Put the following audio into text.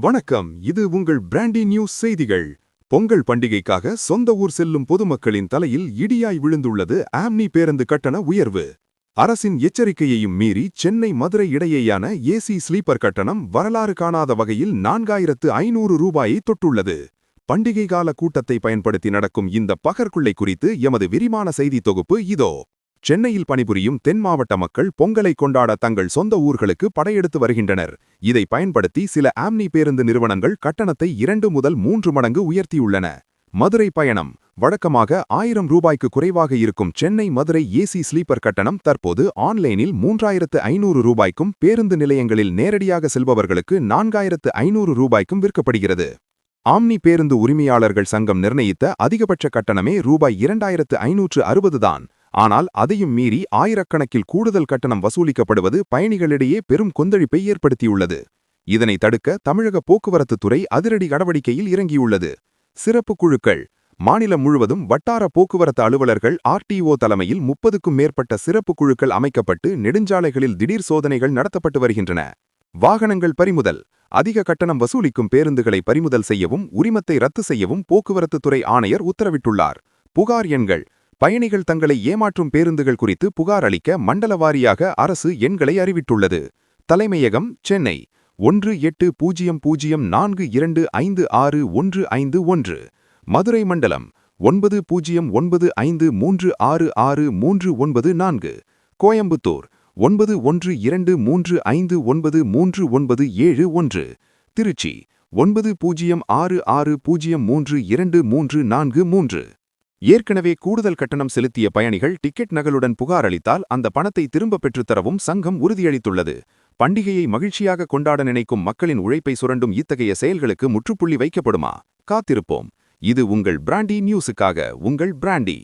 வணக்கம், இது உங்கள் பிராண்டி நியூஸ் செய்திகள். பொங்கல் பண்டிகைக்காக சொந்த ஊர் செல்லும் பொதுமக்களின் தலையில் இடியாய் விழுந்துள்ளது ஆம்னி பேருந்து கட்டண உயர்வு. அரசின் எச்சரிக்கையையும் மீறி சென்னை மதுரை இடையேயான ஏசி ஸ்லீப்பர் கட்டணம் வரலாறு காணாத வகையில் 4500 ரூபாயை தொட்டுள்ளது. பண்டிகை கால கூட்டத்தை பயன்படுத்தி நடக்கும் இந்த பகற்கொள்ளை குறித்து எமது விரிவான செய்தி தொகுப்பு இதோ. சென்னையில் பணிபுரியும் தென் மாவட்ட மக்கள் பொங்கலை கொண்டாட தங்கள் சொந்த ஊர்களுக்கு படையெடுத்து வருகின்றனர். இதை பயன்படுத்தி சில ஆம்னி பேருந்து நிறுவனங்கள் கட்டணத்தை 2 முதல் 3 மடங்கு உயர்த்தியுள்ளன. மதுரை பயணம் வழக்கமாக 1000 ரூபாய்க்கு குறைவாக இருக்கும் சென்னை மதுரை ஏசி ஸ்லீப்பர் கட்டணம் தற்போது ஆன்லைனில் 3500 ரூபாய்க்கும் பேருந்து நிலையங்களில் நேரடியாக செல்பவர்களுக்கு 4500 ரூபாய்க்கும் விற்கப்படுகிறது. ஆம்னி பேருந்து உரிமையாளர்கள் சங்கம் நிர்ணயித்த அதிகபட்ச கட்டணமே ரூபாய் 2560 தான். ஆனால் அதையும் மீறி ஆயிரக்கணக்கில் கூடுதல் கட்டணம் வசூலிக்கப்படுவது பயணிகளிடையே பெரும் கொந்தளிப்பை ஏற்படுத்தியுள்ளது. இதனை தடுக்க தமிழக போக்குவரத்து துறை அதிரடி நடவடிக்கையில் இறங்கியுள்ளது. சிறப்பு குழுக்கள் மாநிலம் முழுவதும் வட்டார போக்குவரத்து அலுவலர்கள் ஆர்டிஓ தலைமையில் 30க்கும் மேற்பட்ட சிறப்பு குழுக்கள் அமைக்கப்பட்டு நெடுஞ்சாலைகளில் திடீர் சோதனைகள் நடத்தப்பட்டு வருகின்றன. வாகனங்கள் பறிமுதல் அதிக கட்டணம் வசூலிக்கும் பேருந்துகளை பறிமுதல் செய்யவும் உரிமத்தை ரத்து செய்யவும் போக்குவரத்து துறை ஆணையர் உத்தரவிட்டுள்ளார். புகார் எண்கள் பயணிகள் தங்களை ஏமாற்றும் பேருந்துகள் குறித்து புகார் அளிக்க மண்டல வாரியாக அரசு எண்களை அறிவித்துள்ளது. தலைமையகம் சென்னை 1804256151. மதுரை மண்டலம் 9095366394. கோயம்புத்தூர் 9123599391. திருச்சி 9066032343. ஏற்கனவே கூடுதல் கட்டணம் செலுத்திய பயணிகள் டிக்கெட் நகலுடன் புகார் அளித்தால் அந்த பணத்தை திரும்ப பெற்றுத்தரவும் சங்கம் உறுதியளித்துள்ளது. பண்டிகையை மகிழ்ச்சியாக கொண்டாட நினைக்கும் மக்களின் உழைப்பை சுரண்டும் இத்தகைய செயல்களுக்கு முற்றுப்புள்ளி வைக்கப்படுமா? காத்திருப்போம். இது உங்கள் பிராண்டி நியூஸுக்காக உங்கள் பிராண்டி.